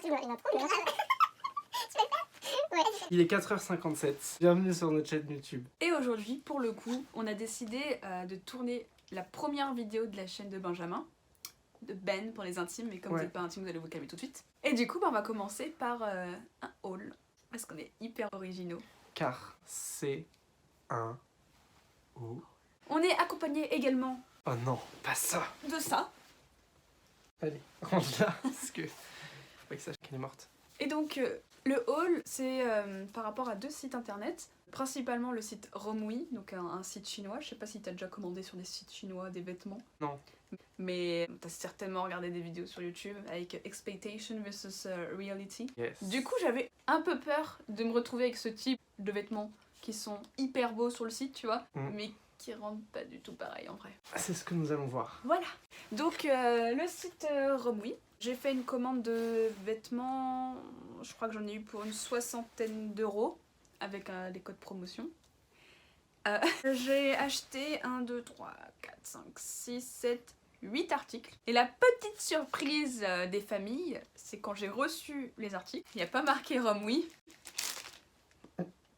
filme une intro, mais ouais. Il est 4h57. Bienvenue sur notre chaîne YouTube. Et aujourd'hui, pour le coup, on a décidé de tourner la première vidéo de la chaîne de Benjamin, de Ben pour les intimes, mais comme vous n'êtes pas intime, vous allez vous calmer tout de suite. Et du coup, on va commencer par un haul, parce qu'on est hyper originaux. Car c'est un haul. On est accompagné également Oh non, pas ça. de ça. Allez, range-la, parce que faut pas qu'il sache qu'elle est morte. Et donc, le haul, c'est par rapport à 2 sites internet. Principalement le site Romwe, donc un site chinois. Je sais pas si t'as déjà commandé sur des sites chinois des vêtements. Non. Mais t'as certainement regardé des vidéos sur YouTube avec Expectation versus Reality. Yes. Du coup, j'avais un peu peur de me retrouver avec ce type de vêtements qui sont hyper beaux sur le site, tu vois, mais qui rendent pas du tout pareil en vrai. C'est ce que nous allons voir. Voilà. Donc, le site Romwe. J'ai fait une commande de vêtements, je crois que j'en ai eu pour une 60aine d'euros, avec les codes promotion. J'ai acheté 1, 2, 3, 4, 5, 6, 7, 8 articles. Et la petite surprise des familles, c'est quand j'ai reçu les articles, il n'y a pas marqué Romwe,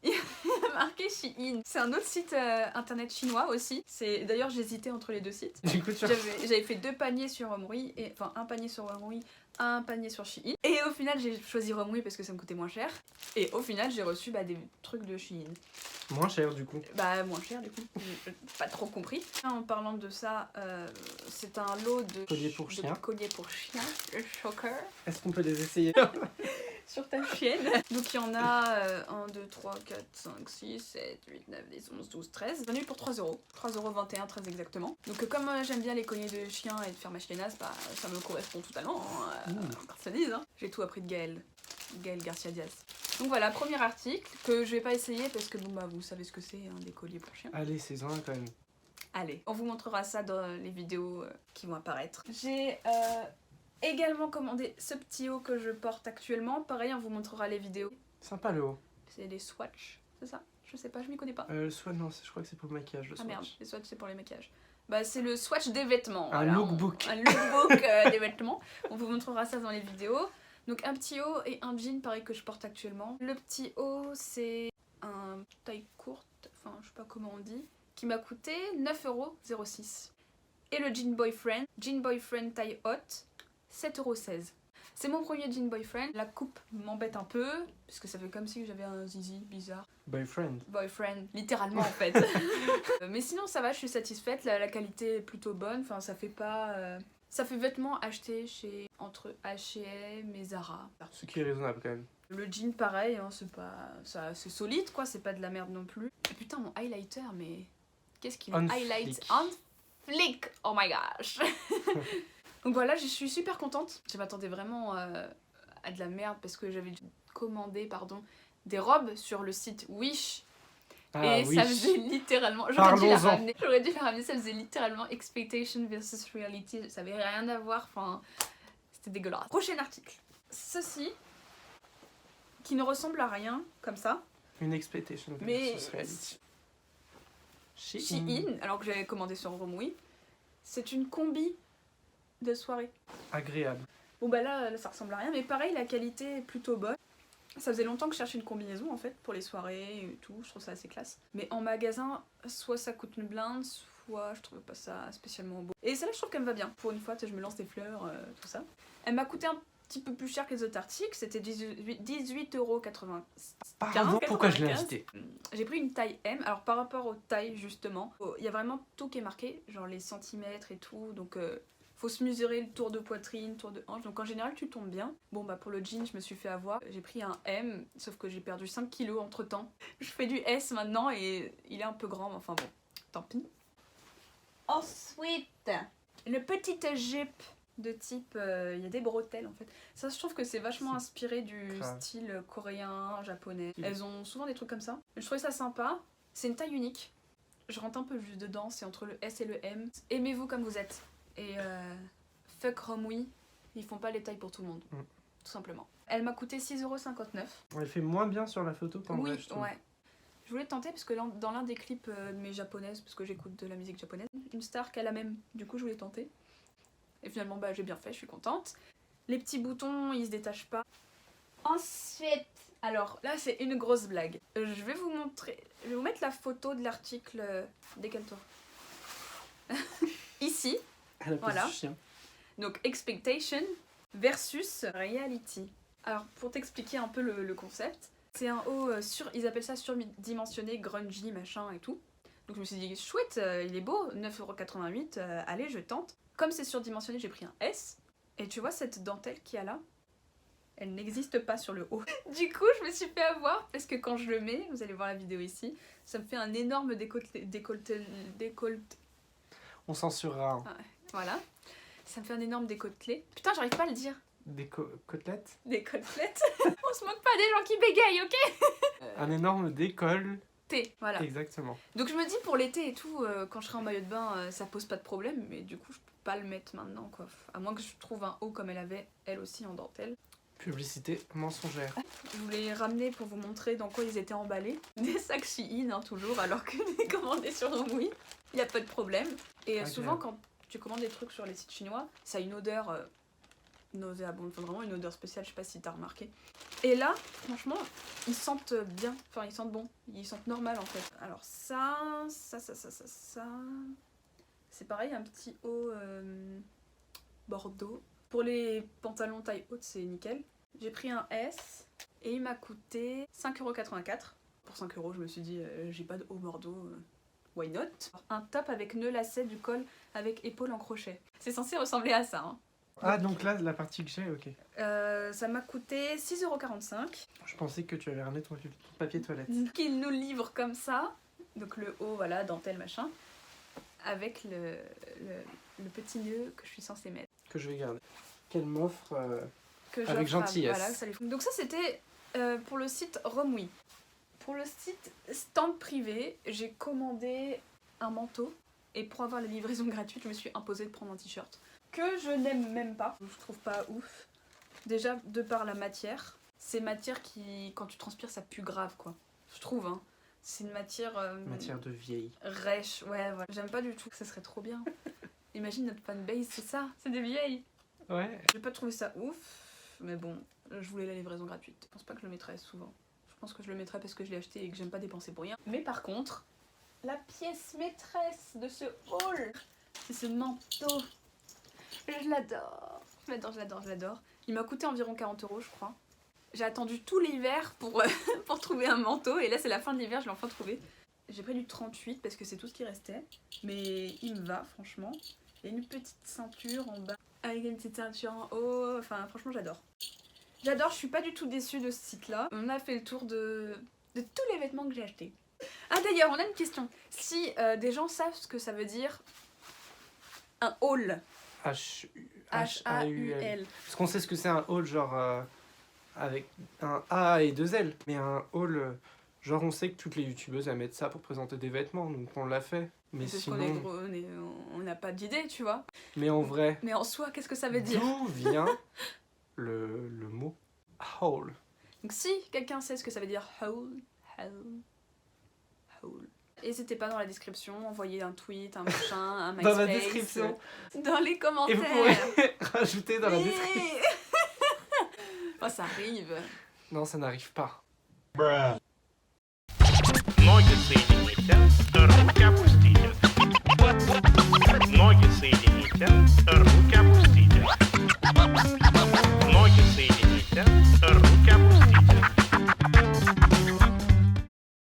il y a marqué Shein. C'est un autre site internet chinois aussi. D'ailleurs, j'hésitais entre les 2 sites. Du coup, J'avais fait 2 paniers sur Romwe, enfin un panier sur Romwe, un panier sur Shein. Et au final, j'ai choisi Romwe parce que ça me coûtait moins cher. Et au final, j'ai reçu des trucs de Shein. moins cher du coup. Bah, moins cher du coup. J'ai pas trop compris. En parlant de ça, c'est un lot de colliers pour chien. Colliers pour chien, le choker. Est-ce qu'on peut les essayer? Sur ta chienne. Donc il y en a 1, 2, 3, 4, 5, 6, 7, 8, 9, 10, 11, 12, 13. J'en ai eu pour 3 euros. 3,21 €, très exactement. Donc comme j'aime bien les colliers de chien et de faire ma chiennasse, bah ça me correspond totalement. Personne dise, hein. J'ai tout appris de Gaël Garcia Diaz. Donc voilà, premier article que je vais pas essayer parce que bon bah vous savez ce que c'est, hein, des colliers pour chien. Allez, saison 1 quand même. Allez, on vous montrera ça dans les vidéos qui vont apparaître. J'ai également commandé ce petit haut que je porte actuellement. Pareil, on vous montrera les vidéos. Sympa le haut. C'est des swatchs, c'est ça? Je sais pas, je m'y connais pas. Le swatch, non, je crois que c'est pour le maquillage. Le Ah swatch. merde, les swatchs c'est pour les maquillages. Bah c'est le swatch des vêtements. Un lookbook. Un lookbook des vêtements. On vous montrera ça dans les vidéos. Donc un petit haut et un jean pareil que je porte actuellement. Le petit haut c'est un taille courte, enfin je sais pas comment on dit, qui m'a coûté 9,06 €. Et le jean boyfriend taille haute, 7,16 €. C'est mon premier jean boyfriend. La coupe m'embête un peu, puisque ça fait comme si j'avais un zizi bizarre. Boyfriend, Littéralement en fait. Mais sinon ça va, je suis satisfaite, la qualité est plutôt bonne, enfin ça fait pas... Ça fait vêtements achetés entre H&M et Zara. ce qui est raisonnable quand même. Le jean pareil, hein, c'est solide quoi, c'est pas de la merde non plus. Et putain mon highlighter, mais qu'est-ce qu'il highlight on flick, oh my gosh. Donc voilà, je suis super contente. Je m'attendais vraiment à de la merde parce que j'avais commandé des robes sur le site Wish. Ah, et oui. ça faisait littéralement... J'aurais dû la ramener, ça faisait littéralement Expectation versus Reality. Ça avait rien à voir, enfin... C'était dégueulasse. Prochain article. Ceci, qui ne ressemble à rien, comme ça. Une expectation Mais versus reality. Shein, alors que j'avais commandé sur Romwe. C'est une combi de soirée. Agréable. Bon bah là ça ressemble à rien, mais pareil la qualité est plutôt bonne. Ça faisait longtemps que je cherchais une combinaison en fait pour les soirées et tout, je trouve ça assez classe. Mais en magasin, soit ça coûte une blinde, soit je trouve pas ça spécialement beau. Et celle-là je trouve qu'elle me va bien. Pour une fois, je me lance des fleurs, tout ça. Elle m'a coûté un petit peu plus cher que les autres articles, c'était 18,95 €. Pardon, pourquoi je l'ai invité? J'ai pris une taille M, alors par rapport aux tailles justement, il y a vraiment tout qui est marqué, genre les centimètres et tout, donc... faut se mesurer le tour de poitrine, tour de hanche, donc en général tu tombes bien. Bon bah pour le jean je me suis fait avoir, j'ai pris un M, sauf que j'ai perdu 5 kilos entre temps. Je fais du S maintenant et il est un peu grand, mais enfin bon, tant pis. Ensuite, une petite jupe de type, il y a des bretelles en fait. Ça je trouve que c'est vachement inspiré du style coréen, japonais. Elles ont souvent des trucs comme ça. Je trouvais ça sympa, c'est une taille unique. Je rentre un peu juste dedans, c'est entre le S et le M. Aimez-vous comme vous êtes. Et fuck Romwe, ils font pas les tailles pour tout le monde, tout simplement. Elle m'a coûté 6,59 €. Elle fait moins bien sur la photo qu'en vrai, je trouve. Ouais. Je voulais tenter parce que dans l'un des clips de mes japonaises, parce que j'écoute de la musique japonaise, une star qu'elle a même, du coup je voulais tenter. Et finalement bah j'ai bien fait, je suis contente. Les petits boutons, ils se détachent pas. Ensuite, alors là c'est une grosse blague. Je vais vous montrer, je vais vous mettre la photo de l'article. Décale-toi. Ici. À la place Voilà. du chien. Donc expectation versus reality. Alors pour t'expliquer un peu le concept, c'est un haut ils appellent ça surdimensionné, grungy, machin et tout. Donc je me suis dit chouette, il est beau, 9,88€, allez je tente. Comme c'est surdimensionné, j'ai pris un S. Et tu vois cette dentelle qu'il y a là, elle n'existe pas sur le haut. Du coup je me suis fait avoir parce que quand je le mets, vous allez voir la vidéo ici, ça me fait un énorme décolleté. On censurera. Hein. Voilà. Ça me fait un énorme décolleté. Putain, j'arrive pas à le dire. Des côtelettes. Des côtelettes. On se moque pas des gens qui bégayent, ok? Un énorme décolle. Voilà. Exactement. Donc je me dis pour l'été et tout, quand je serai en maillot de bain, ça pose pas de problème, mais du coup je peux pas le mettre maintenant quoi. À moins que je trouve un haut comme elle avait, elle aussi en dentelle. Publicité mensongère. Je voulais ramener pour vous montrer dans quoi ils étaient emballés. Des sacs Shein, hein, toujours, alors que les commandés sur Romui, il y a pas de problème. Et souvent quand tu commandes des trucs sur les sites chinois, ça a une odeur nauséabonde, enfin, vraiment une odeur spéciale, je sais pas si t'as remarqué. Et là, franchement, ils sentent bien, enfin ils sentent bon, ils sentent normal en fait. Alors ça, c'est pareil, un petit haut bordeaux. Pour les pantalons taille haute, c'est nickel. J'ai pris un S et il m'a coûté 5,84€. Pour 5€, je me suis dit, j'ai pas de haut bordeaux, why not? Un top avec nœud lacet du col avec épaule en crochet. C'est censé ressembler à ça, hein. Ah, donc là, la partie que j'ai, ok. Ça m'a coûté 6,45€. Je pensais que tu avais ramené ton papier toilette. Qu'il nous livre comme ça. Donc le haut, voilà, dentelle, machin. Avec le petit nœud que je suis censée mettre. Que je vais garder. Qu'elle m'offre Que avec j'offre à- gentillesse. Voilà, ça les fout. Donc ça, c'était pour le site Romui. Pour le site Stand Privé, j'ai commandé un manteau. Et pour avoir la livraison gratuite, je me suis imposée de prendre un t-shirt. Que je n'aime même pas. Je trouve pas ouf. Déjà, de par la matière. C'est matière qui, quand tu transpires, ça pue grave, quoi. Je trouve, hein. C'est une matière... Matière de vieille. rêche, ouais, voilà. J'aime pas du tout. Ça serait trop bien. Imagine notre fanbase, c'est ça. C'est des vieilles. Ouais. J'ai pas trouvé ça ouf. Mais bon, je voulais la livraison gratuite. Je pense pas que je le mettrais souvent. Je pense que je le mettrais parce que je l'ai acheté et que j'aime pas dépenser pour rien. Mais par contre, la pièce maîtresse de ce haul, c'est ce manteau. Je l'adore. Je l'adore. Il m'a coûté environ 40€, je crois. J'ai attendu tout l'hiver pour trouver un manteau. Et là, c'est la fin de l'hiver, je l'ai enfin trouvé. J'ai pris du 38 parce que c'est tout ce qui restait. Mais il me va, franchement. Il y a une petite ceinture en bas. Avec une petite ceinture en haut. Enfin, franchement, j'adore. J'adore, je suis pas du tout déçue de ce site-là. On a fait le tour de tous les vêtements que j'ai achetés. Ah d'ailleurs, on a une question. Si des gens savent ce que ça veut dire un haul. H-A-U-L. Parce qu'on sait ce que c'est un haul, genre avec un A et deux L. Mais un haul, genre on sait que toutes les youtubeuses elles mettent ça pour présenter des vêtements, donc on l'a fait. Mais C'est sinon. parce qu'on est gros, on n'a pas d'idée, tu vois. Mais en vrai. Mais en soi, qu'est-ce que ça veut dire? D'où vient le mot haul? Donc si quelqu'un sait ce que ça veut dire haul. N'hésitez pas dans la description, envoyez un tweet, un machin, un MySpace. Dans la description. Dans les commentaires. Et vous pourrez rajouter dans la description. Oh, ça arrive. Non, ça n'arrive pas. Ноги соедините, руки опустите. Ноги соедините, руки опустите.